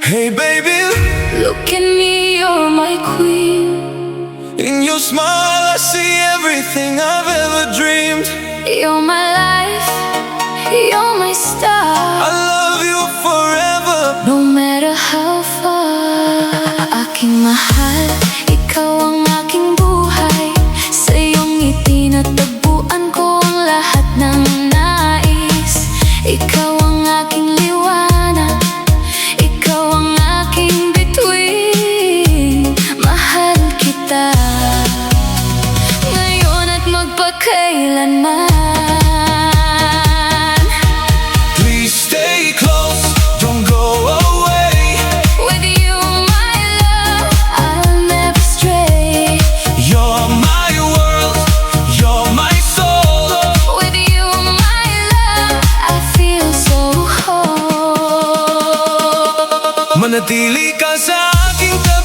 Hey baby, Look at me, you're my queen. in your smile I see everything I've ever dreamed. You're my life, you're my star. I love you forever. No matter how far. Aking mahal, ikaw ang aking buhay. Sa iyong ngiti natagpuan ko ang lahat ng nais. Ikaw ang aking liwanag, ikaw ang aking bituin. Mahal kita ngayon at magpakailanman. Please stay close, don't go away. With you, my love, I'll never stray. You're my world, you're my soul. With you, my love, I feel so whole. Manatili ka sa aking tabi.